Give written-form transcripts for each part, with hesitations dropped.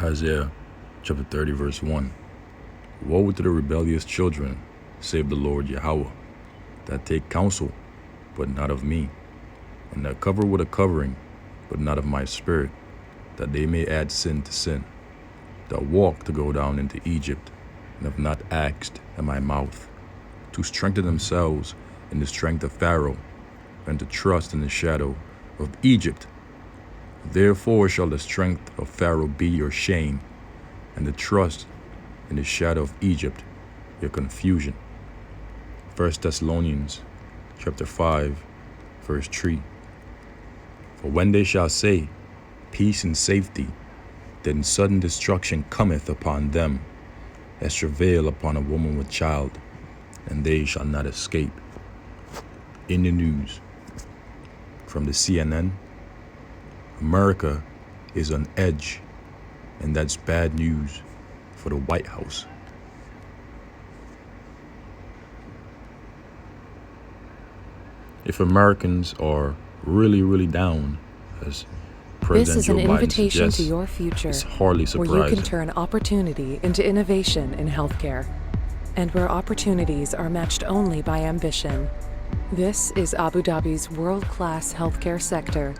Isaiah chapter 30, verse 1. Woe to the rebellious children, save the Lord Yahweh, that take counsel, but not of me, and that cover with a covering, but not of my spirit, that they may add sin to sin, that walk to go down into Egypt, and have not asked at my mouth, to strengthen themselves in the strength of Pharaoh, and to trust in the shadow of Egypt. Therefore shall the strength of Pharaoh be your shame, and the trust in the shadow of Egypt your confusion. 1 Thessalonians chapter 5, verse 3. For when they shall say, peace and safety, then sudden destruction cometh upon them, as travail upon a woman with child, and they shall not escape. In the news, from the CNN, America is on edge, and that's bad news for the White House. If Americans are really down, as This President is Joe an Biden invitation suggests, to your future, it's hardly where you surprising. can turn opportunity into innovation in healthcare, and where opportunities are matched only by ambition. This is Abu Dhabi's world-class healthcare sector.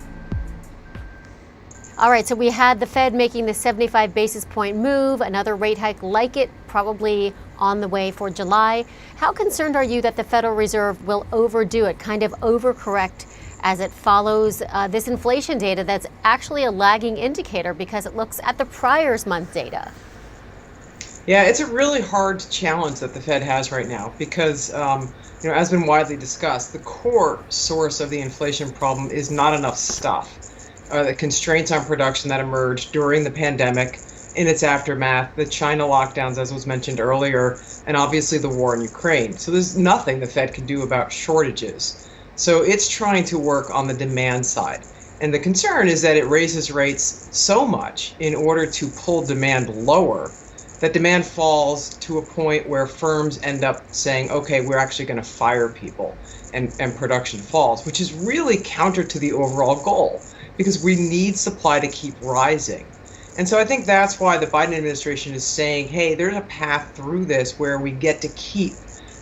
All right, so we had the Fed making the 75 basis point move, another rate hike like it probably on the way for July. How concerned are you that the Federal Reserve will overdo it, kind of overcorrect as it follows this inflation data that's actually a lagging indicator because it looks at the prior month data? Yeah, it's a really hard challenge that the Fed has right now because, as been widely discussed, the core source of the inflation problem is not enough stuff. The constraints on production that emerged during the pandemic, in its aftermath, the China lockdowns, as was mentioned earlier, and obviously the war in Ukraine. So there's nothing the Fed can do about shortages. So it's trying to work on the demand side. And the concern is that it raises rates so much in order to pull demand lower that demand falls to a point where firms end up saying, okay, we're actually going to fire people, and production falls, which is really counter to the overall goal, because we need supply to keep rising. And so I think that's why the Biden administration is saying, hey, there's a path through this where we get to keep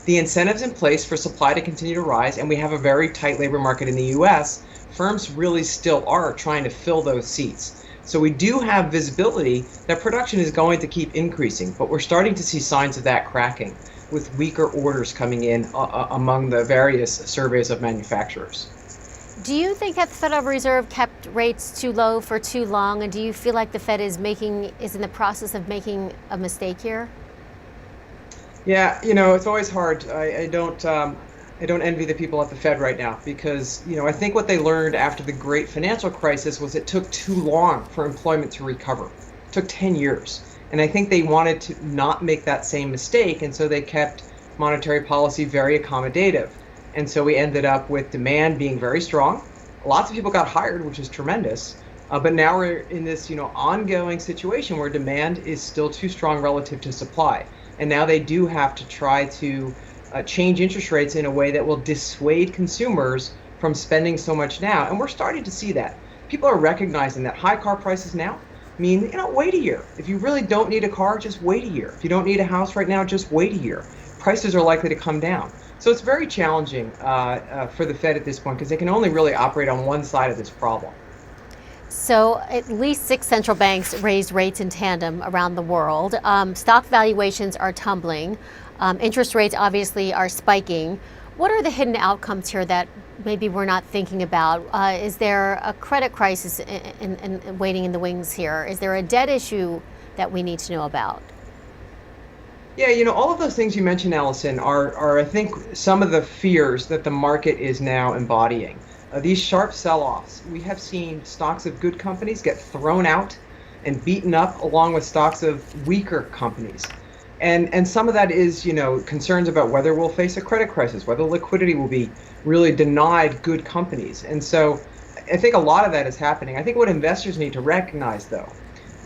the incentives in place for supply to continue to rise, and we have a very tight labor market in the US. Firms really still are trying to fill those seats. So we do have visibility that production is going to keep increasing, but we're starting to see signs of that cracking with weaker orders coming in among the various surveys of manufacturers. Do you think that the Federal Reserve kept rates too low for too long, and do you feel like the Fed is in the process of making a mistake here? Yeah, it's always hard. I don't envy the people at the Fed right now because, I think what they learned after the great financial crisis was it took too long for employment to recover. It took 10 years. And I think they wanted to not make that same mistake, and so they kept monetary policy very accommodative. And so we ended up with demand being very strong. Lots of people got hired, which is tremendous. But now we're in this, ongoing situation where demand is still too strong relative to supply. And now they do have to try to change interest rates in a way that will dissuade consumers from spending so much now. And we're starting to see that. People are recognizing that high car prices now mean, wait a year. If you really don't need a car, just wait a year. If you don't need a house right now, just wait a year. Prices are likely to come down. So it's very challenging for the Fed at this point because they can only really operate on one side of this problem. So at least 6 central banks raised rates in tandem around the world. Stock valuations are tumbling. Interest rates obviously are spiking. What are the hidden outcomes here that maybe we're not thinking about? Is there a credit crisis in waiting in the wings here? Is there a debt issue that we need to know about? Yeah, all of those things you mentioned, Allison, are I think some of the fears that the market is now embodying. These sharp sell-offs, we have seen stocks of good companies get thrown out and beaten up along with stocks of weaker companies. And some of that is, concerns about whether we'll face a credit crisis, whether liquidity will be really denied good companies. And so I think a lot of that is happening. I think what investors need to recognize, though,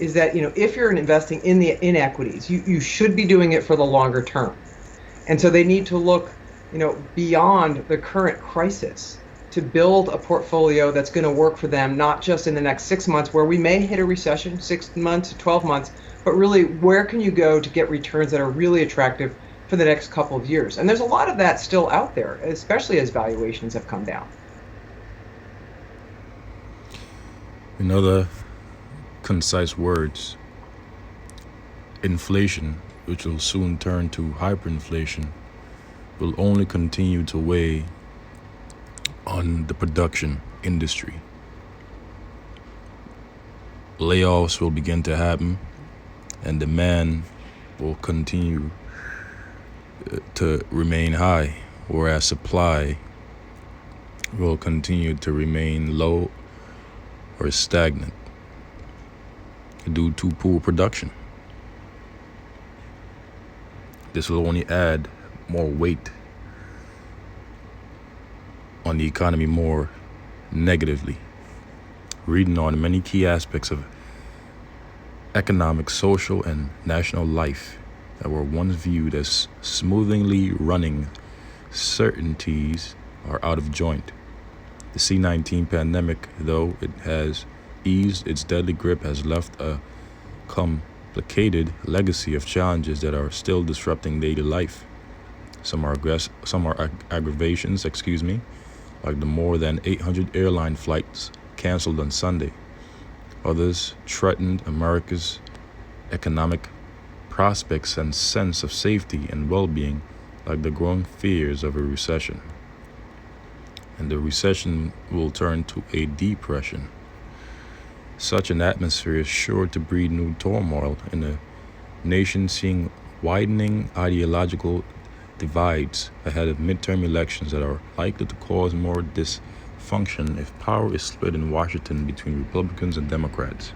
is that, if you're investing in equities, you should be doing it for the longer term. And so they need to look, beyond the current crisis to build a portfolio that's going to work for them, not just in the next 6 months where we may hit a recession, 6 months to 12 months, but really where can you go to get returns that are really attractive for the next couple of years? And there's a lot of that still out there, especially as valuations have come down. In other concise words, inflation, which will soon turn to hyperinflation, will only continue to weigh on the production industry. Layoffs will begin to happen, and demand will continue to remain high, whereas supply will continue to remain low or stagnant due to poor production. This will only add more weight on the economy more negatively. Reading on many key aspects of economic, social, and national life that were once viewed as smoothly running certainties are out of joint. The C-19 pandemic, though it has eased its deadly grip, has left a complicated legacy of challenges that are still disrupting daily life. Some are aggravations, like the more than 800 airline flights canceled on Sunday. Others threatened America's economic prospects and sense of safety and well-being, like the growing fears of a recession. And the recession will turn to a depression. Such an atmosphere is sure to breed new turmoil in a nation seeing widening ideological divides ahead of midterm elections that are likely to cause more dysfunction if power is split in Washington between Republicans and Democrats,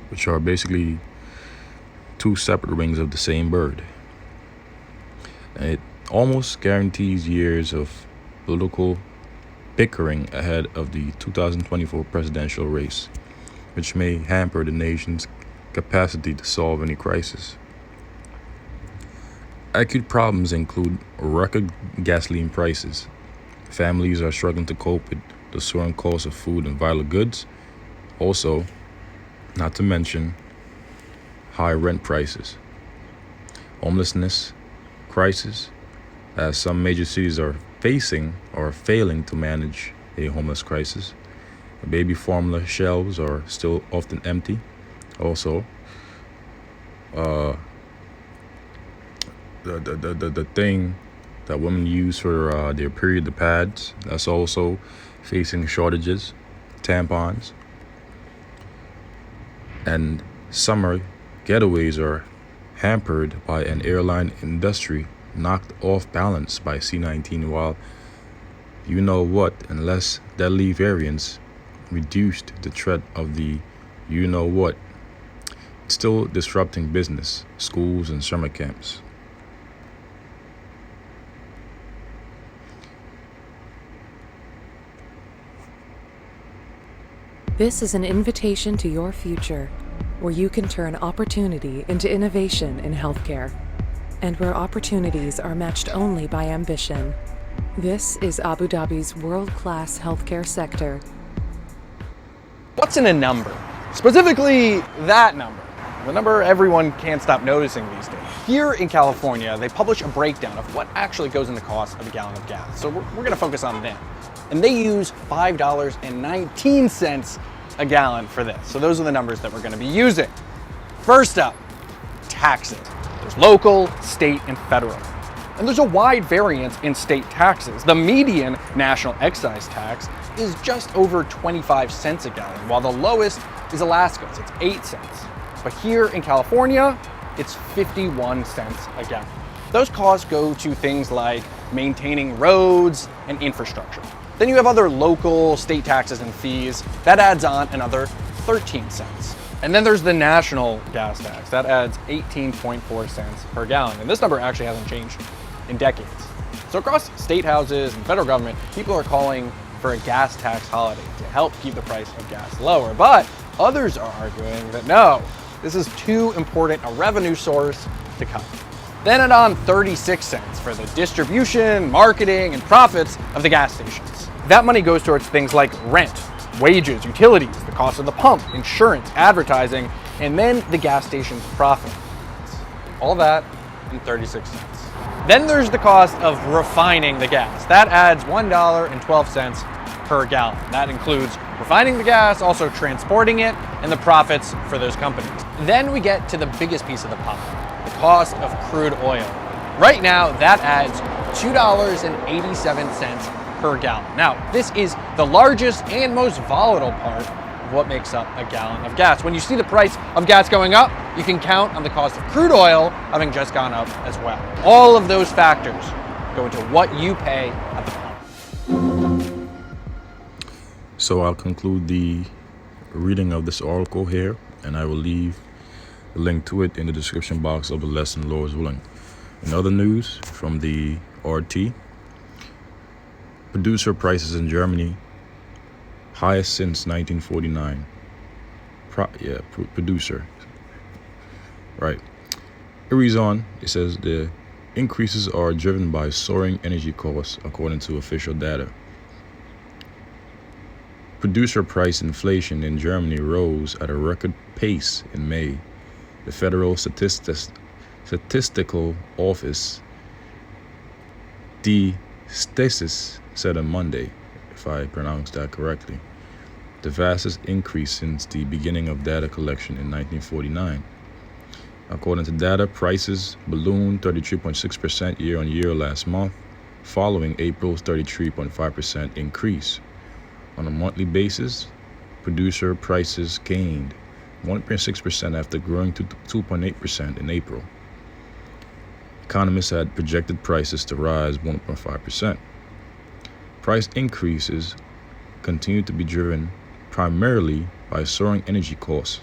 which are basically two separate wings of the same bird. And it almost guarantees years of political bickering ahead of the 2024 presidential race, which may hamper the nation's capacity to solve any crisis. Acute problems include record gasoline prices. Families are struggling to cope with the soaring cost of food and vital goods. Also, not to mention high rent prices. Homelessness crisis, as some major cities are facing or failing to manage a homeless crisis. Baby formula shelves are still often empty. Also, the thing that women use for their period, the pads, that's also facing shortages, tampons. And summer getaways are hampered by an airline industry knocked off balance by C-19, while you know what and less deadly variants reduced the threat of the you know what, still disrupting business, schools, and summer camps. This is an invitation to your future, where you can turn opportunity into innovation in healthcare, and where opportunities are matched only by ambition. This is Abu Dhabi's world-class healthcare sector. What's in a number? Specifically, that number. The number everyone can't stop noticing these days. Here in California, they publish a breakdown of what actually goes in the cost of a gallon of gas. So we're gonna focus on them. And they use $5.19 a gallon for this. So those are the numbers that we're gonna be using. First up, taxes. There's local, state, and federal. And there's a wide variance in state taxes. The median national excise tax is just over 25 cents a gallon, while the lowest is Alaska's, it's 8 cents. But here in California, it's 51 cents a gallon. Those costs go to things like maintaining roads and infrastructure. Then you have other local, state taxes and fees. That adds on another 13 cents. And then there's the national gas tax. That adds 18.4 cents per gallon. And this number actually hasn't changed in decades. So across state houses and federal government, people are calling for a gas tax holiday to help keep the price of gas lower. But others are arguing that no, this is too important a revenue source to cut. Then add on 36 cents for the distribution, marketing, and profits of the gas stations. That money goes towards things like rent, wages, utilities, the cost of the pump, insurance, advertising, and then the gas station's profit. All that in 36 cents. Then there's the cost of refining the gas. That adds $1.12 per gallon. That includes refining the gas, also transporting it, and the profits for those companies. Then we get to the biggest piece of the pie, the cost of crude oil. Right now, that adds $2.87 per gallon. Now, this is the largest and most volatile part of what makes up a gallon of gas. When you see the price of gas going up, you can count on the cost of crude oil having just gone up as well. All of those factors go into what you pay at the pump. So I'll conclude the reading of this article here, and I will leave a link to it in the description box of the lesson, Lord's willing. In other news from the RT, producer prices in Germany highest since 1949. Producer. Right. It reads on. It says the increases are driven by soaring energy costs, according to official data. Producer price inflation in Germany rose at a record pace in May. The Federal Statistical Office, the Stasis, said on Monday, if I pronounced that correctly, the vastest increase since the beginning of data collection in 1949. According to data, prices ballooned 33.6% year-on-year last month, following April's 33.5% increase. On a monthly basis, producer prices gained 1.6% after growing to 2.8% in April. Economists had projected prices to rise 1.5%. Price increases continue to be driven primarily by soaring energy costs,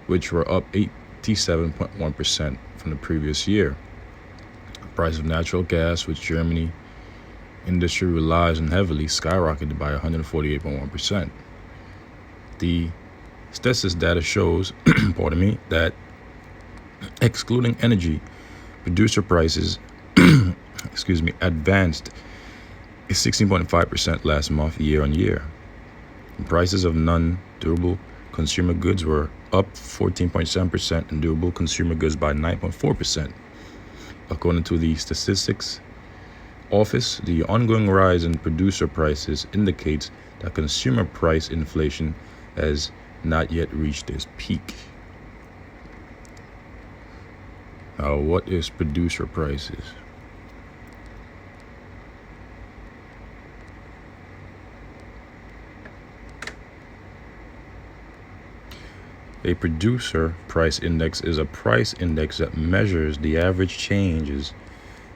which were up 87.1% from the previous year. The price of natural gas, which Germany industry relies on heavily, skyrocketed by 148.1%. The Stasis data shows, that excluding energy, producer prices, advanced 16.5% last month year-on-year. Prices of non-durable consumer goods were up 14.7% and durable consumer goods by 9.4%. According to the Statistics Office, the ongoing rise in producer prices indicates that consumer price inflation has not yet reached its peak. Now, what is producer prices? A producer price index is a price index that measures the average changes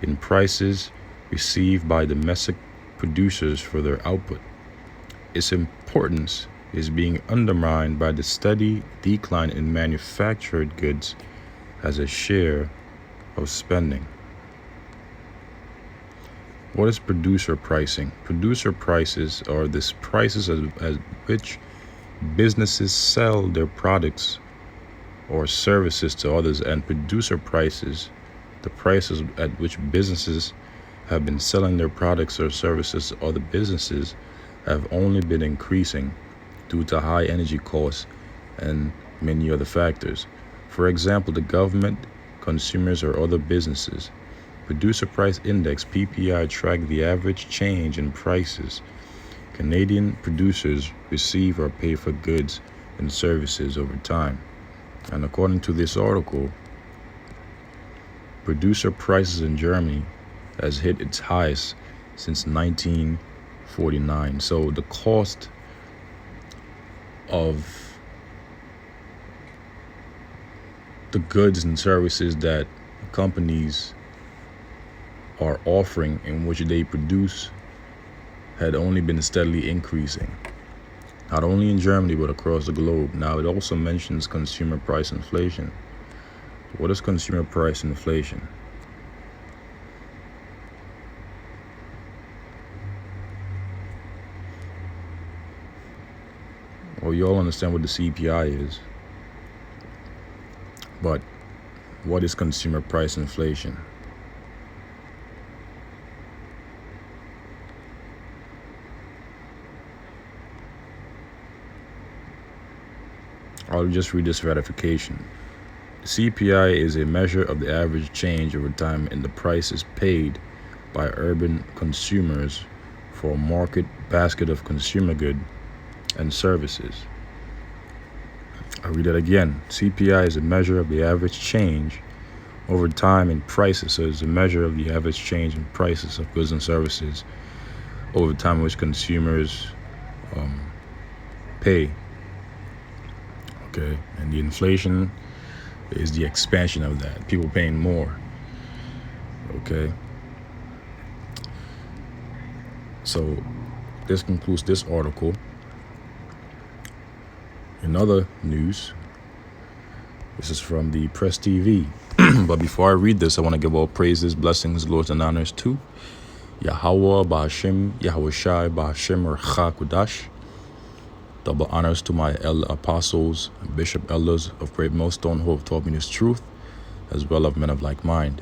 in prices received by domestic producers for their output. Its importance is being undermined by the steady decline in manufactured goods as a share of spending. What is producer pricing? Producer prices are the prices at which businesses sell their products or services to others, and producer prices, the prices at which businesses have been selling their products or services to other businesses, have only been increasing due to high energy costs and many other factors. For example, the government, consumers, or other businesses. Producer Price Index, PPI, track the average change in prices Canadian producers receive or pay for goods and services over time. And according to this article, producer prices in Germany has hit its highest since 1949. So the cost of the goods and services that companies are offering in which they produce had only been steadily increasing, not only in Germany but across the globe. Now, it also mentions consumer price inflation. What is consumer price inflation? Well, you all understand what the CPI is, but What is consumer price inflation? I'll just read this ratification. The CPI is a measure of the average change over time in the prices paid by urban consumers for a market basket of consumer goods and services. I'll read it again. CPI is a measure of the average change over time in prices. So it's a measure of the average change in prices of goods and services over time, which consumers pay. Okay, and the inflation is the expansion of that, people paying more. Okay, so this concludes this article. In other news, this is from the Press TV. But before I read this, I want to give all praises, blessings, glories, and honors to Yahweh, Ba'Hashem, Yahweh Shai, Ba'Hashem, Recha Kudash. Double honors to my apostles and bishop elders of Great Millstone who have taught me this truth, as well as men of like mind.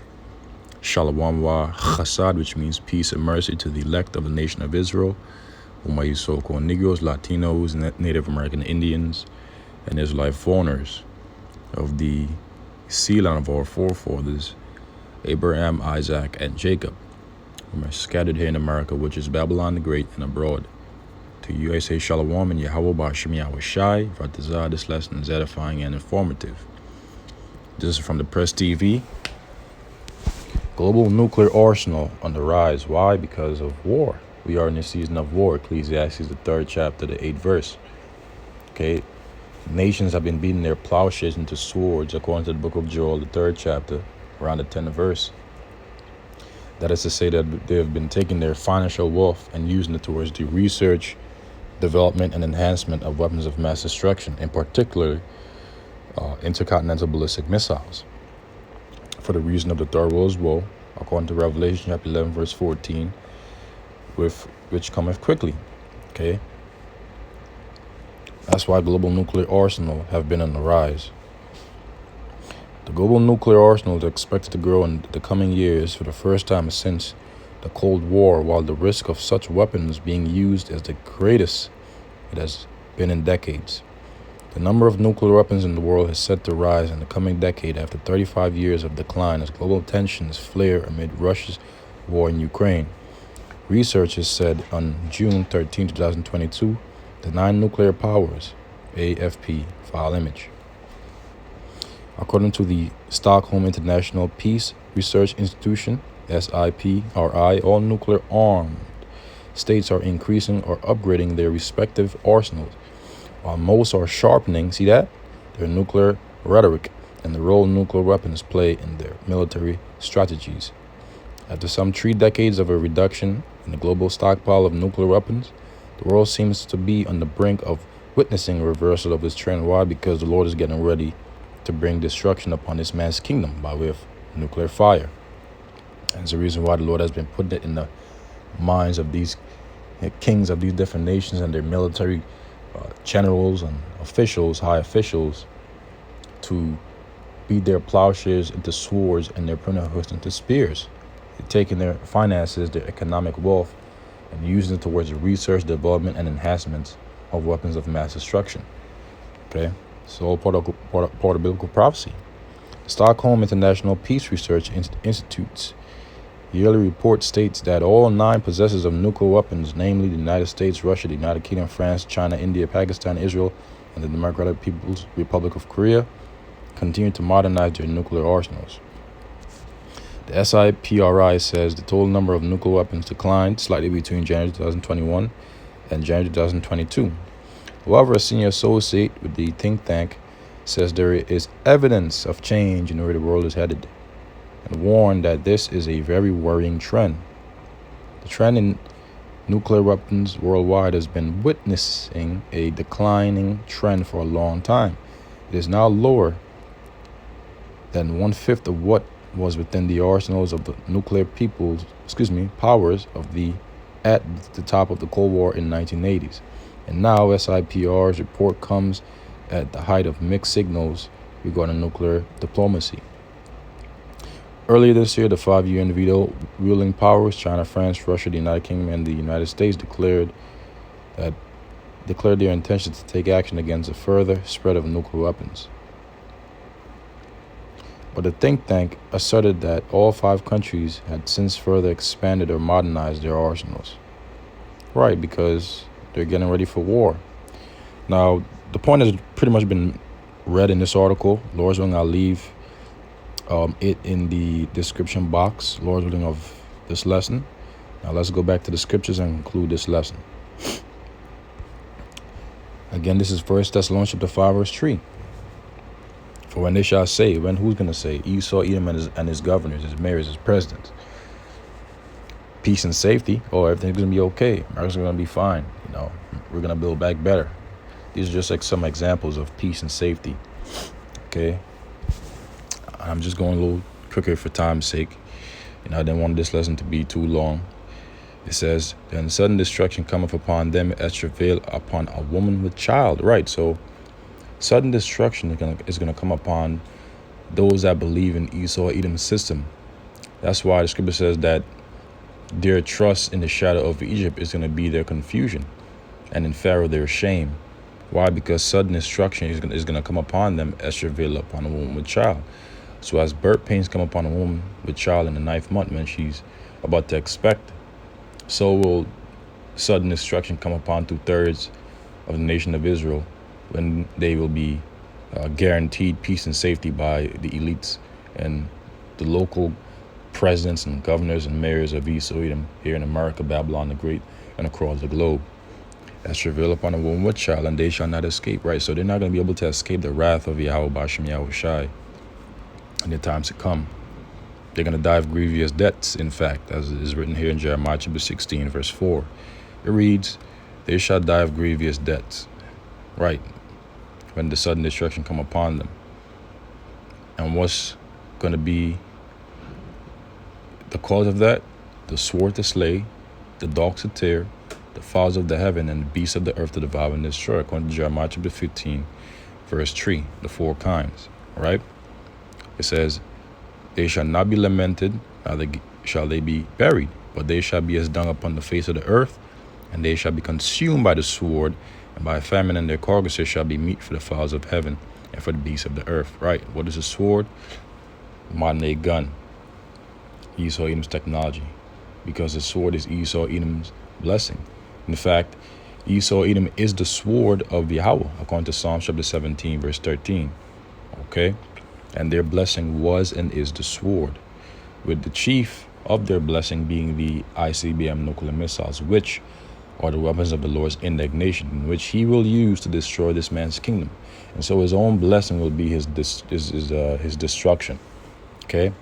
Shalom wa chasad, which means peace and mercy to the elect of the nation of Israel, Umayusoko Negroes, Latinos, Native American Indians, and Israelite foreigners of the sealand of our forefathers, Abraham, Isaac, and Jacob, whom are scattered here in America, which is Babylon the Great, and abroad. To you I say Shalom and Yahweh Ba'Hashem Yahweh Shai. Vatazah, this lesson is edifying and informative. This is from the Press TV. Global nuclear arsenal on the rise. Why? Because of war. We are in a season of war. Ecclesiastes, the 3rd chapter, the 8th verse. Okay, nations have been beating their plowshares into swords, according to the book of Joel, the 3rd chapter, around the 10th verse. That is to say that they have been taking their financial wealth and using it towards the research, development, and enhancement of weapons of mass destruction, in particular intercontinental ballistic missiles, for the reason of the Third World War, according to Revelation chapter 11 verse 14, with which cometh quickly. Okay, that's why global nuclear arsenal have been on the rise. The global nuclear arsenal is expected to grow in the coming years for the first time since the Cold War, while the risk of such weapons being used is the greatest it has been in decades. The number of nuclear weapons in the world is set to rise in the coming decade after 35 years of decline as global tensions flare amid Russia's war in Ukraine. Researchers said on June 13, 2022, the 9 nuclear powers, AFP file image. According to the Stockholm International Peace Research Institution, SIPRI, all nuclear armed states are increasing or upgrading their respective arsenals, while most are sharpening, see that, their nuclear rhetoric and the role nuclear weapons play in their military strategies. After some 3 decades of a reduction in the global stockpile of nuclear weapons, the world seems to be on the brink of witnessing a reversal of this trend. Why? Because the Lord is getting ready to bring destruction upon this man's kingdom by way of nuclear fire. And it's the reason why the Lord has been putting it in the minds of these kings of these different nations and their military generals and officials, high officials, to beat their plowshares into swords and their pruning hooks into spears. They're taking their finances, their economic wealth, and using it towards the research, development, and enhancements of weapons of mass destruction. Okay, so all part of biblical prophecy. Stockholm International Peace Research Institute's yearly report states that all 9 possessors of nuclear weapons, namely the United States, Russia, the United Kingdom, France, China, India, Pakistan, Israel, and the Democratic People's Republic of Korea, continue to modernize their nuclear arsenals. The SIPRI says the total number of nuclear weapons declined slightly between January 2021 and January 2022. However, a senior associate with the think tank says there is evidence of change in where the world is headed, and warned that this is a very worrying trend. The trend in nuclear weapons worldwide has been witnessing a declining trend for a long time. It is now lower than 1/5 of what was within the arsenals of the nuclear powers of at the top of the Cold War in 1980s. And now SIPR's report comes at the height of mixed signals regarding nuclear diplomacy. Earlier this year, the 5 UN veto ruling powers, China, France, Russia, the United Kingdom, and the United States, declared their intention to take action against a further spread of nuclear weapons. But the think tank asserted that all 5 countries had since further expanded or modernized their arsenals. Right, because they're getting ready for war. Now, the point has pretty much been read in this article. Lord's willing, I'll leave it in the description box, Lord's willing, of this lesson. Now let's go back to the scriptures and conclude this lesson. Again, this is 1 Thessalonians chapter 5, verse 3. For when they shall say, when who's going to say? Esau, Edom, and his governors, his mayors, his presidents. Peace and safety. Oh, everything's going to be okay. America's going to be fine. You know, we're going to build back better. These are just like some examples of peace and safety. Okay. I'm just going a little quicker for time's sake. You know, I didn't want this lesson to be too long. It says, then sudden destruction cometh upon them as travail upon a woman with child. Right, so sudden destruction is gonna come upon those that believe in Esau, Edom's system. That's why the scripture says that their trust in the shadow of Egypt is going to be their confusion, and in Pharaoh their shame. Why? Because sudden destruction is going to come upon them as travail upon a woman with child. So as birth pains come upon a woman with child in the 9th month when she's about to expect, so will sudden destruction come upon 2/3 of the nation of Israel when they will be guaranteed peace and safety by the elites and the local presidents and governors and mayors of Esau, Edom, here in America, Babylon the Great, and across the globe. As travail upon a woman with child, and they shall not escape. Right, so they're not going to be able to escape the wrath of Yahweh Bashem Yahushai in the times to come. They're going to die of grievous debts, in fact, as it is written here in Jeremiah chapter 16, verse 4. It reads, they shall die of grievous debts. Right, when the sudden destruction come upon them. And what's going to be the cause of that? The sword to slay, the dogs to tear, the fowls of the heaven, and the beasts of the earth to devour and destroy, according to Jeremiah chapter 15, verse 3, the 4 kinds. Right? It says, they shall not be lamented, neither shall they be buried, but they shall be as dung upon the face of the earth, and they shall be consumed by the sword, and by famine, and their carcasses shall be meat for the fowls of heaven and for the beasts of the earth. Right? What is a sword? Modern day gun. Esau Edom's technology. Because the sword is Esau Edom's blessing. In fact, Esau Edom is the sword of Yahweh, according to Psalm chapter 17, verse 13. Okay? And their blessing was and is the sword, with the chief of their blessing being the ICBM nuclear missiles, which are the weapons of the Lord's indignation, in which he will use to destroy this man's kingdom. And so his own blessing will be his destruction. Okay?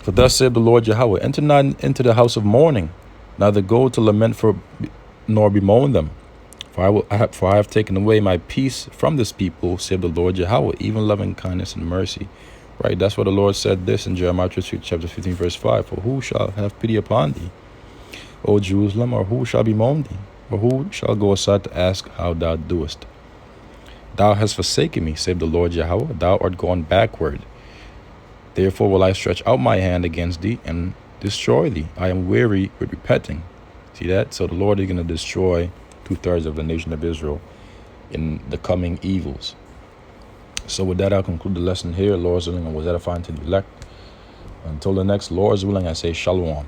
For thus saith the Lord Yahweh, enter not into the house of mourning, neither go to lament for, nor bemoan them. For I have taken away my peace from this people, saith the Lord Yahweh, even loving kindness and mercy. Right, that's what the Lord said this in Jeremiah chapter 15, verse 5. For who shall have pity upon thee, O Jerusalem, or who shall bemoan thee? Or who shall go aside to ask how thou doest? Thou hast forsaken me, saith the Lord Yahweh, thou art gone backward. Therefore will I stretch out my hand against thee and destroy thee. I am weary with repenting. See that? So the Lord is going to destroy 2/3 of the nation of Israel in the coming evils. So with that, I'll conclude the lesson here. Lord's willing, and was edifying to the elect. Until the next Lord's willing, I say shalom.